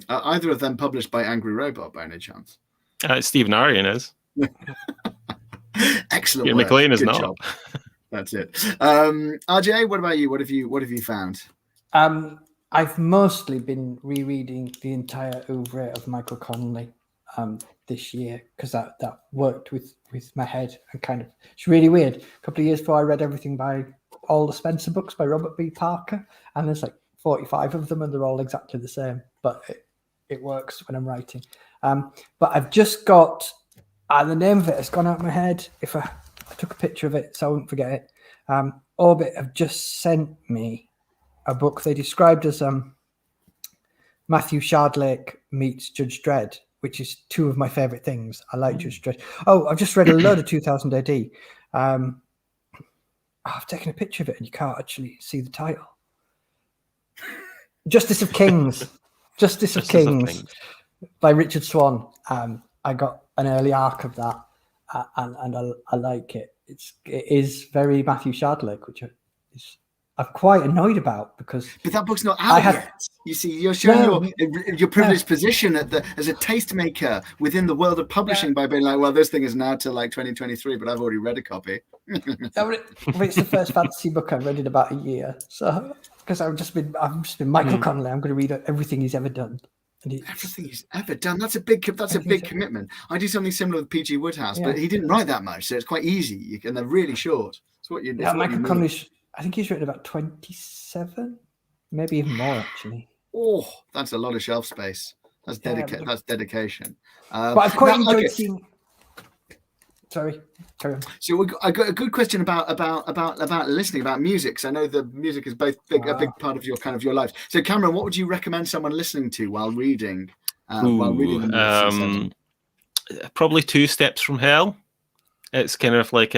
Either of them published by Angry Robot by any chance? Stephen Aryan is. Excellent. McLean is Good not. Job. That's it. RJ, what about you? What have you found? I've mostly been rereading the entire oeuvre of Michael Connelly this year because that worked with my head and kind of it's really weird. A couple of years before I read everything by all the Spencer books by Robert B. Parker, and there's like 45 of them and they're all exactly the same, but it works when I'm writing. But I've just got the name of it has gone out of my head. If I took a picture of it so I wouldn't forget it. Orbit have just sent me a book they described as Matthew Shardlake meets Judge Dredd, which is two of my favorite things. I like Judge Dredd. Oh, I've just read a load of 2000 AD. I've taken a picture of it and you can't actually see the title. Justice of Kings. Justice of Kings by Richard Swan. I got an early arc of that, and I like it. It is very Matthew Shardlake, which I'm quite annoyed about because. But that book's not out yet. You see, you're showing your privileged position as a tastemaker within the world of publishing by being like, well, this thing is now till like 2023, but I've already read a copy. It's the first fantasy book I've read in about a year. So because I've just been Michael Connelly. I'm going to read everything he's ever done. Everything he's ever done. That's a big commitment. I do something similar with P.G. Woodhouse, but he didn't write that much, so it's quite easy. And they're really short. It's what you. Michael Connelly's. I think he's written about 27, maybe even more actually. Oh, that's a lot of shelf space. That's dedication. That's dedication. But I've quite enjoyed seeing. Sorry, carry on. So I got a good question about listening, about music. Because I know the music is a big part of your life. So Cameron, what would you recommend someone listening to while reading? Probably Two Steps from Hell. It's kind of like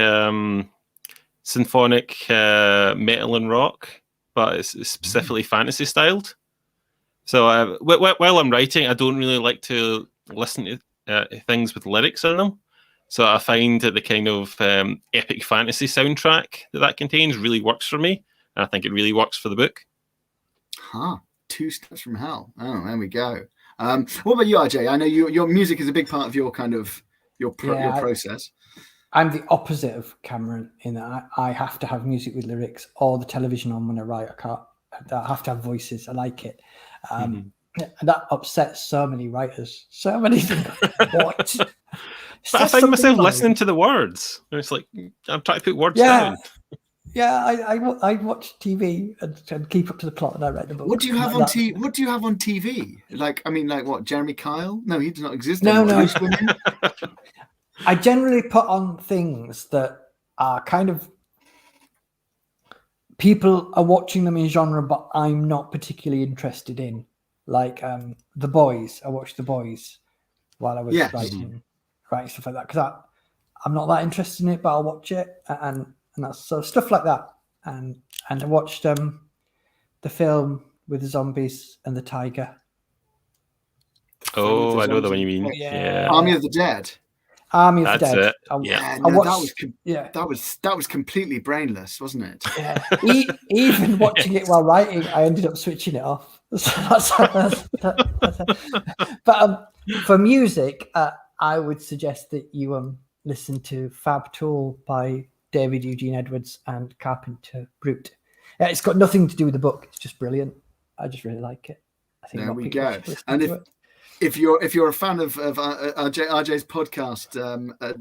symphonic metal and rock, but it's specifically fantasy styled. So while I'm writing, I don't really like to listen to things with lyrics in them. So I find that the kind of epic fantasy soundtrack that contains really works for me. And I think it really works for the book. Two Steps from Hell. Oh, there we go. What about you, RJ? I know your music is a big part of your kind of your process. I'm the opposite of Cameron in that I have to have music with lyrics or the television on when I write. I have to have voices. I like it. And that upsets so many writers. So many things. What? But I find myself listening to the words. And it's like, I'm trying to put words down. Yeah, I watch TV and keep up to the plot and I write the book. What do you have on TV? What do you have on TV? Like what? Jeremy Kyle? No, he does not exist. No. I generally put on things that are kind of people are watching them in genre, but I'm not particularly interested in. Like The Boys. I watched The Boys while I was writing stuff like that because I'm not that interested in it, but I'll watch it and that's so stuff like that. And I watched the film with the zombies and the tiger. Oh, I know the one you mean. Yeah. Army of the Dead. Army of the Dead. That was completely brainless, wasn't it? Yeah. Even watching it while writing, I ended up switching it off. But for music, I would suggest that you listen to Fab Tool by David Eugene Edwards and Carpenter Brute. It's got nothing to do with the book. It's just brilliant. I just really like it. I think there we go. And if you're a fan of RJ's podcast,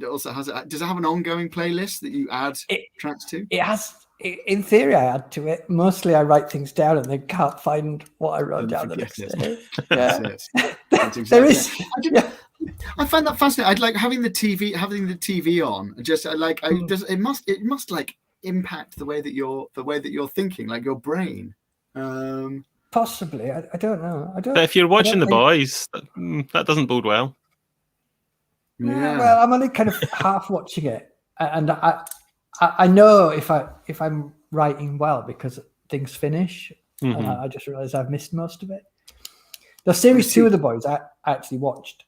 also does it have an ongoing playlist that you add tracks to? It has. In theory, I add to it. Mostly, I write things down and then can't find what I wrote down the next day. That's exactly there is. I find that fascinating. I'd like having the TV on. Just like it must like impact the way that you're thinking, like your brain. Possibly, I don't know. But if you're watching The Boys, that doesn't bode well. Yeah. Well, I'm only kind of half watching it, and I know if I'm writing well because things finish, and I just realised I've missed most of it. The series 2 of The Boys I actually watched.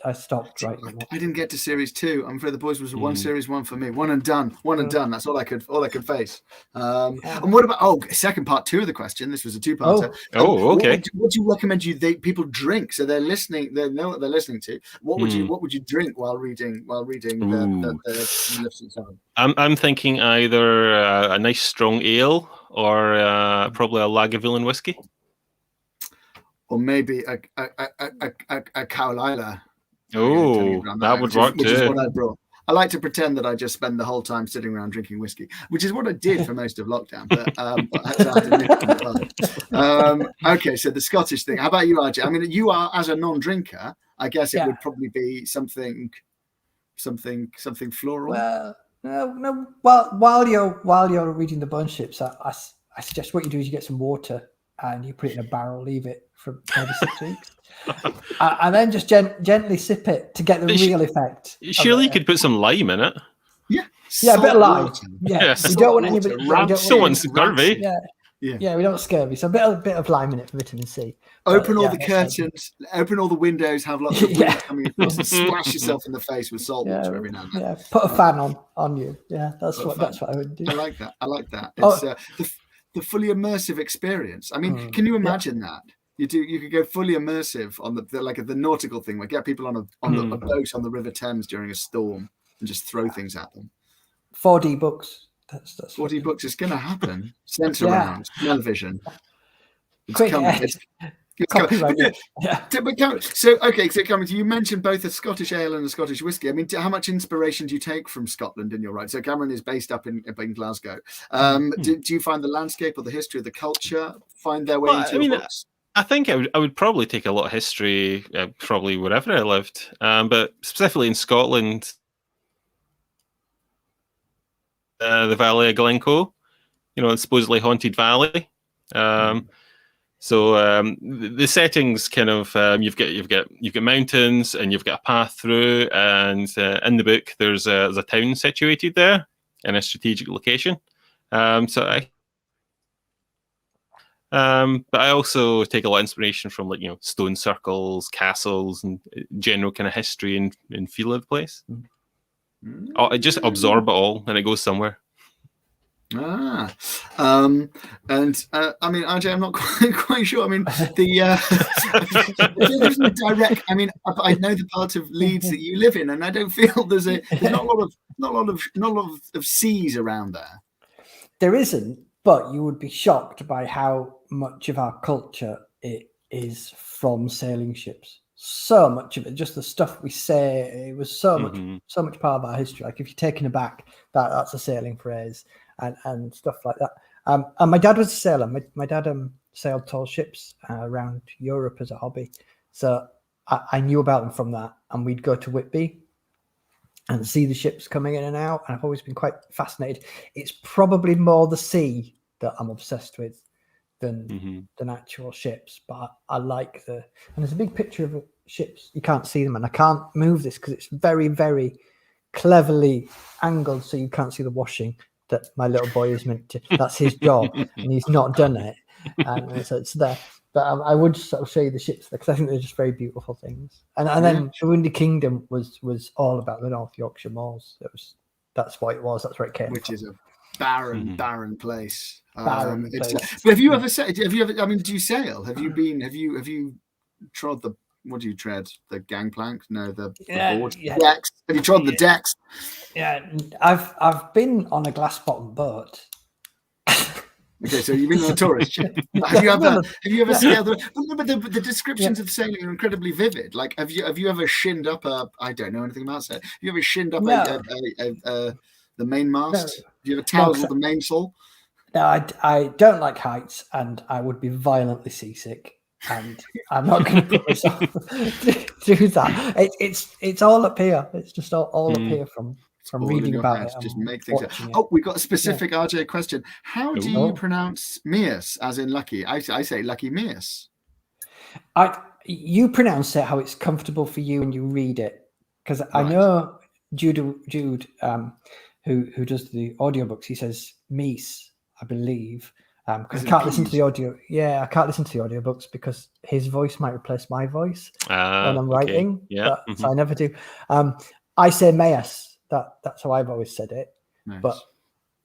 I stopped writing. I didn't get to series 2. I'm afraid The Boys was one series 1 for me. One and done. That's all I could face. And what about second part 2 of the question? This was a 2-parter. Okay. What do you recommend people drink? So they're listening. They know what they're listening to. What would you drink while reading the Maleficent Seven? I'm thinking either a nice strong ale or probably a Lagavulin whiskey. Or maybe a Carolina. Oh, that would work too. Which is what I brought. I like to pretend that I just spend the whole time sitting around drinking whiskey, which is what I did for most of lockdown. But okay, so the Scottish thing. How about you, RJ? I mean, you are as a non-drinker. I guess it would probably be something floral. Well, no. Well, while you're reading the bone ships, I suggest what you do is you get some water and you put it in a barrel, leave it for maybe 6 weeks. And then just gently sip it to get the real effect. Surely you could put some lime in it. Yeah, Yeah, a bit of lime. water. Yeah, Yes. we don't want Salt anybody. water, we don't So want wants scurvy. Yeah, we don't scurvy. So a bit of lime in it for vitamin C. Open But, all yeah, the that's like- curtains, open all the windows, have lots of wind Yeah. coming across, and splash yourself in the face with salt water every now and then. Yeah, put a fan on you. Yeah, that's Put a what fan. I would do. I like that. Oh. It's the fully immersive experience. I mean, can you imagine that? You could go fully immersive on the like the nautical thing, where get people on a boat on the River Thames during a storm and just throw things at them. 4D books. That's 4D books. It's going to happen. Center around television. It's Quick, coming. It's copyright. coming. Yeah. So Cameron, you mentioned both a Scottish ale and a Scottish whiskey. I mean, how much inspiration do you take from Scotland in your writing? So Cameron is based up in Glasgow. Do you find the landscape or the history of the culture find their way into your books? I think I would probably take a lot of history, probably wherever I lived, but specifically in Scotland, the Valley of Glencoe, the supposedly haunted valley. So the settings kind of you've got mountains and you've got a path through, and in the book there's a town situated there in a strategic location. But I also take a lot of inspiration from stone circles, castles, and general kind of history and feel of the place. I just absorb it all and it goes somewhere. And I mean, RJ, I'm not quite sure. I mean, there's no direct. I mean, I know the part of Leeds that you live in, and I don't feel there's not a lot of seas around there. There isn't, but you would be shocked by how much of our culture it is from sailing ships. So much of it, just the stuff we say, it was so much part of our history. Like if you're taken aback, that's a sailing phrase. And stuff like that. And my dad was a sailor. My dad sailed tall ships around Europe as a hobby. So I knew about them from that. And we'd go to Whitby and see the ships coming in and out. And I've always been quite fascinated. It's probably more the sea that I'm obsessed with than actual ships. But I like and there's a big picture of ships. You can't see them. And I can't move this because it's very, very cleverly angled so you can't see the washing that my little boy is meant to. That's his job, and he's not done it. And so it's there. But I would sort of show you the ships because I think they're just very beautiful things. And then the Wounded Kingdom was all about the North Yorkshire moors. That's what it was. That's where it came Which from. is a barren place. Barren place. But have you ever? I mean, do you sail? Have you trod the? What do you tread? The gangplank? No, the board. Yeah. Decks. Have you trod the decks? Yeah, I've been on a glass bottom boat. Okay, so you've been on a tourist ship. Have you ever scaled the descriptions of sailing are incredibly vivid. Like, have you ever shinned up I don't know anything about sailing. Have you ever shinned up the main mast? Have you ever tousled the mainsail? No, I don't like heights, and I would be violently seasick. And I'm not going to put myself through that. It's all up here. It's just all up here from reading about it. Just make things up. Oh, we got a specific RJ question. How do you pronounce Mias, as in lucky? I say lucky Mias. You pronounce it how it's comfortable for you when you read it, because I know Jude, who does the audiobooks, he says Mies, I believe. Because I can't listen to the audio. Yeah, I can't listen to the audiobooks because his voice might replace my voice when I'm writing. Yeah, so I never do. I say Mayas. That's how I've always said it. Nice. But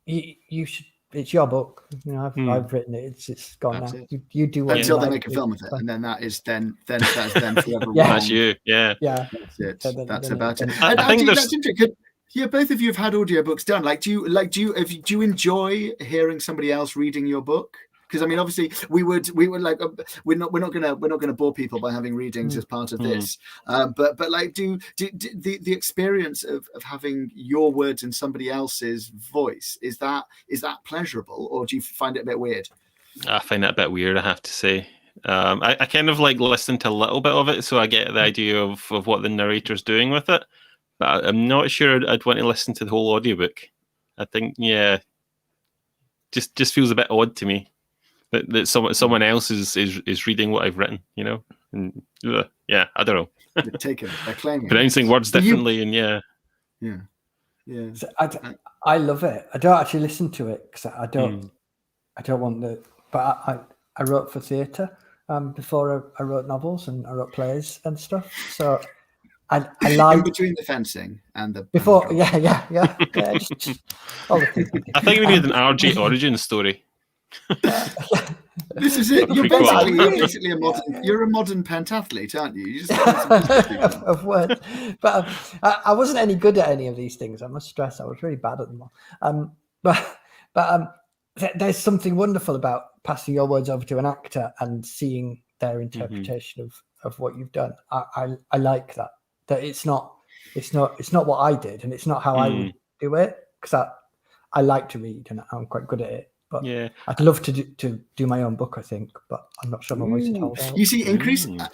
you should. It's your book. I've written it. It's gone now. You do what until you they like make a film of it, and then that's them forever. That's you. Yeah. That's it. That's about it. I think that's interesting. Yeah, both of you have had audiobooks done. Do you enjoy hearing somebody else reading your book? Because I mean, obviously, we would like we're not gonna bore people by having readings as part of this. But like, do the experience of having your words in somebody else's voice, is that pleasurable, or do you find it a bit weird? I find it a bit weird, I have to say. I kind of like listen to a little bit of it, so I get the idea of what the narrator's doing with it. But I'm not sure I'd want to listen to the whole audiobook. I think, just feels a bit odd to me that someone else is reading what I've written, And I don't know. They're claiming pronouncing words differently, and yeah. Yeah. So I love it. I don't actually listen to it because I don't want the. But I wrote for theatre before I wrote novels and I wrote plays and stuff. So I like in between the fencing and the before. and the Yeah. Just all the things. I think we need an RJ origin story. This is it. A You're prequel. basically a modern pentathlete, aren't you? You just of words. But I wasn't any good at any of these things. I must stress, I was really bad at them all. But there's something wonderful about passing your words over to an actor and seeing their interpretation of what you've done. I like that. That it's not what I did, and it's not how I would do it, because I like to read and I'm quite good at it. But yeah, I'd love to do my own book, I think, but I'm not sure my voice is held out. You see,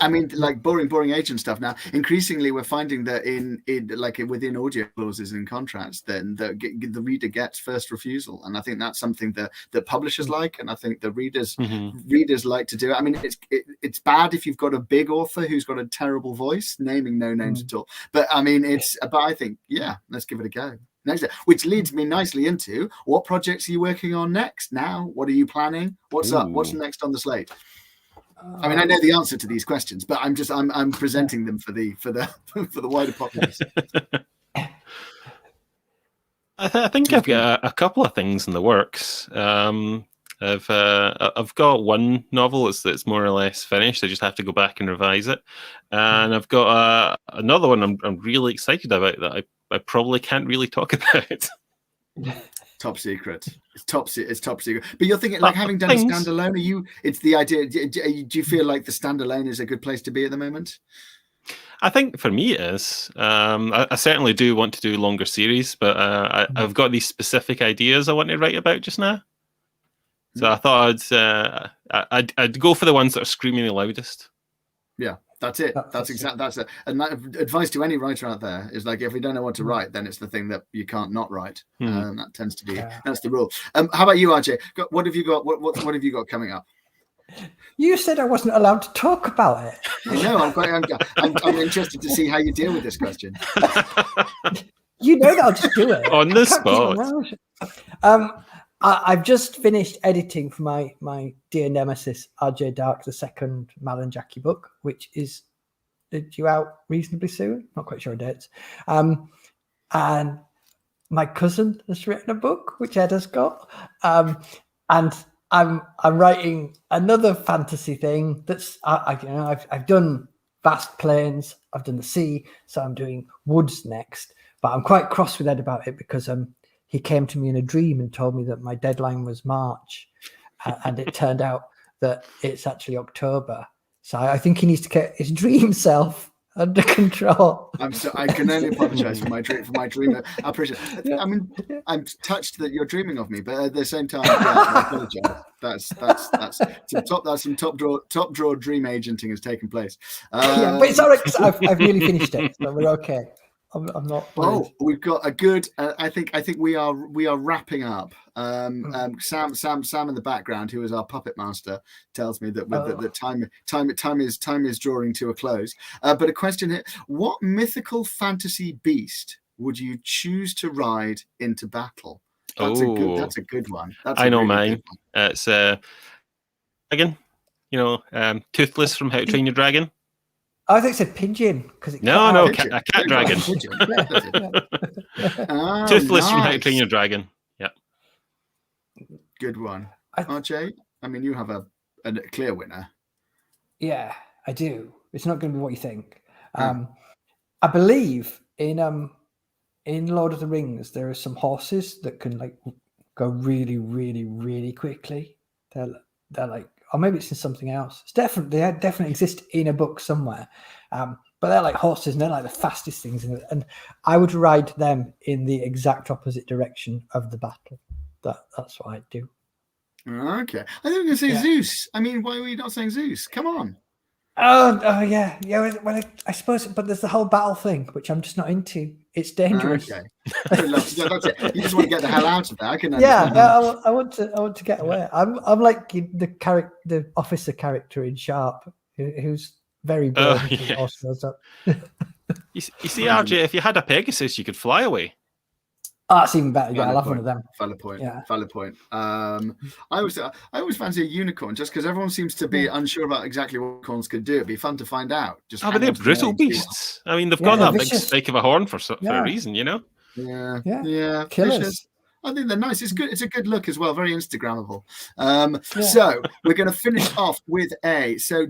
I mean, like boring agent stuff. Now, increasingly, we're finding that in within audio clauses and contracts, then the reader gets first refusal, and I think that's something that publishers like, and I think the readers like to do it. I mean, it's bad if you've got a big author who's got a terrible voice, naming no names at all. But I mean, but I think, yeah, let's give it a go. Next, which leads me nicely into what projects are you working on next now? What are you planning? What's up? What's next on the slate? I mean, I know the answer to these questions, but I'm presenting them for the wider populace. I think I've got a couple of things in the works. I've got one novel that's more or less finished. I just have to go back and revise it, and I've got another one I'm really excited about that I probably can't really talk about. Top secret. It's top secret. But you're thinking, like, having done a standalone, it's the idea. Do you feel like the standalone is a good place to be at the moment? I think for me it is. I certainly do want to do longer series, but I've got these specific ideas I want to write about just now. So I thought I'd go for the ones that are screaming the loudest. Yeah. That's it. That's it. And that advice to any writer out there is, like, if you don't know what to write, then it's the thing that you can't not write. That tends to be that's the rule. How about you, RJ? What have you got? What have you got coming up? You said I wasn't allowed to talk about it. I know. I'm interested to see how you deal with this question. You know that I'll just do it on the spot. I've just finished editing for my dear nemesis, RJ Dark, the second Mal and Jackie book, which is due out reasonably soon. Not quite sure of dates. And my cousin has written a book, which Ed has got. And I'm writing another fantasy thing that's I've done vast plains, I've done the sea, so I'm doing woods next. But I'm quite cross with Ed about it because he came to me in a dream and told me that my deadline was March, and it turned out that it's actually October. So I think he needs to get his dream self under control. I can only apologize for my dream. I appreciate it. I mean, I'm touched that you're dreaming of me, but at the same time, I apologize. That's some top drawer dream agenting has taken place. But it's all right because I've nearly finished it, so we're okay. I'm not. Oh, we've got a good. I think we are wrapping up. Sam in the background, who is our puppet master, tells me that the time is drawing to a close. But a question here: what mythical fantasy beast would you choose to ride into battle? That's a good one. I know mine. It's dragon. Toothless from How to Train Your Dragon. I think it's a pigeon because a cat dragon. Toothless from How to Train Your Dragon. Yeah, good one. RJ, I mean, you have a clear winner. Yeah, I do. It's not going to be what you think. I believe in Lord of the Rings there are some horses that can go really, really, really quickly. They're like. Or maybe it's in something else. They definitely exist in a book somewhere. But they're like horses and they're like the fastest things. And I would ride them in the exact opposite direction of the battle. That's what I'd do. Okay. I think we're going to say Zeus. I mean, why are we not saying Zeus? Come on. Oh yeah. Well, I suppose, but there's the whole battle thing, which I'm just not into. It's dangerous. Okay. That's it. You just want to get the hell out of there. I can understand. I want to get away. I'm like the officer character in Sharp, who's very brave. You see, RJ, if you had a Pegasus, you could fly away. Oh, that's even better. Yeah, I'll have one of them. Valid point. Yeah. Valid point. I always fancy a unicorn just because everyone seems to be unsure about exactly what unicorns could do. It'd be fun to find out. Just but they're brutal beasts. I mean, they've got that big spike of a horn for a reason, you know. Yeah. Killers. Vicious. I think they're nice. It's good. It's a good look as well. Very Instagrammable. So we're going to finish off with So,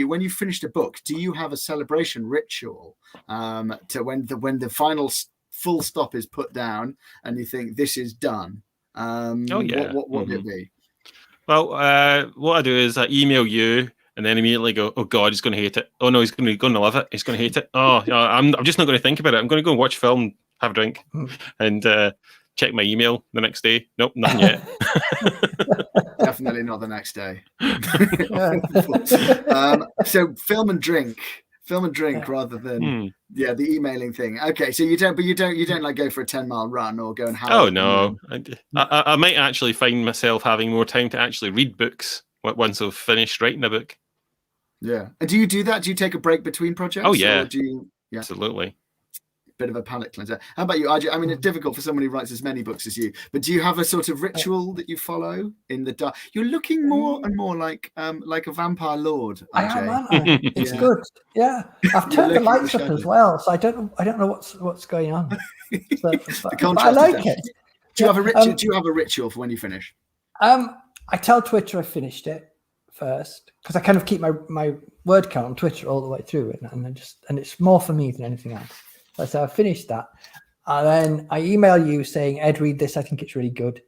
when you finished a book, do you have a celebration ritual to when the final full stop is put down and you think this is done? What would it be? Well, what I do is I email you. And then immediately go, oh God, he's going to hate it. Oh no, he's going to love it. He's going to hate it. Oh, I'm just not going to think about it. I'm going to go and watch film, have a drink, and check my email the next day. Nope, nothing yet. Definitely not the next day. So film and drink rather than the emailing thing. Okay, so you don't like go for a 10-mile run or go and have. Oh no, I might actually find myself having more time to actually read books once I've finished writing a book. Yeah, and do you do that? Do you take a break between projects? Oh yeah, absolutely. Bit of a palate cleanser. How about you, RJ? I mean, it's difficult for someone who writes as many books as you, but do you have a sort of ritual that you follow in the dark? You're looking more and more like a vampire lord, RJ. I am, aren't I? It's good. Yeah, I've turned the lights up as well, so I don't know what's going on. But I like it. Do you have a ritual? Do you have a ritual for when you finish? I tell Twitter I finished it first because I kind of keep my word count on Twitter all the way through, and it's more for me than anything else. So I finished that, and then I email you saying, "Ed, read this. I think it's really good,"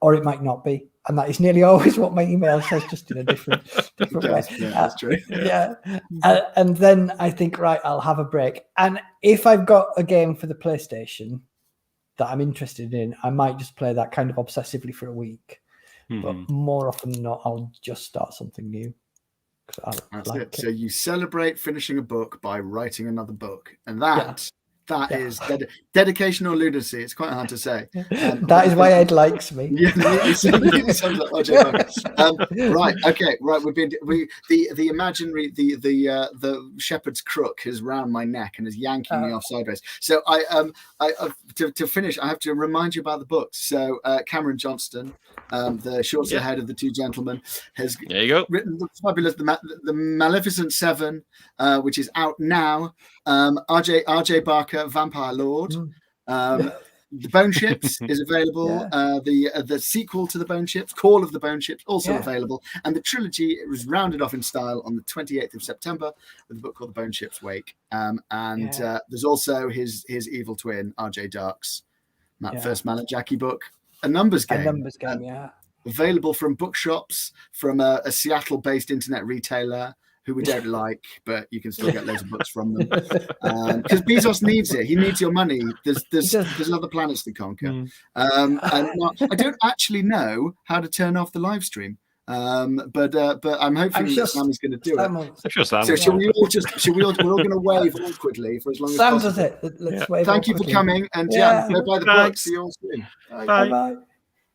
or it might not be, and that is nearly always what my email says, just in a different way. Yeah, that's true. And then I think, right, I'll have a break, and if I've got a game for the PlayStation that I'm interested in, I might just play that kind of obsessively for a week. But more often than not, I'll just start something new. That's it. So you celebrate finishing a book by writing another book, and that is dedication or lunacy. It's quite hard to say. That is why Ed likes me. Yeah, it sounds like RJ. Right. The imaginary the shepherd's crook is round my neck and is yanking me off sideways. So to finish, I have to remind you about the books. So Cameron Johnston, the shorter head of the two gentlemen, has written the fabulous the Maleficent Seven, which is out now. RJ Barker, Vampire Lord. The Bone Ships is available. The sequel to the Bone Ships, Call of the Bone Ships, also available. And the trilogy was rounded off in style on the 28th of September with a book called The Bone Ships Wake. There's also his evil twin, RJ Dark's first Mal and Jackie book, A Numbers Game. Available from bookshops, from a Seattle-based internet retailer who we don't like, but you can still get loads of books from them. Because Bezos needs it. He needs your money. There's other planets to conquer. I don't actually know how to turn off the live stream. But I'm hoping that Sam is going to do it. I'm sure Sam. So we're all going to wave awkwardly for as long as Sam possible. does it. Let's wave. Thank you for coming, and go buy the book. See you all soon. Bye.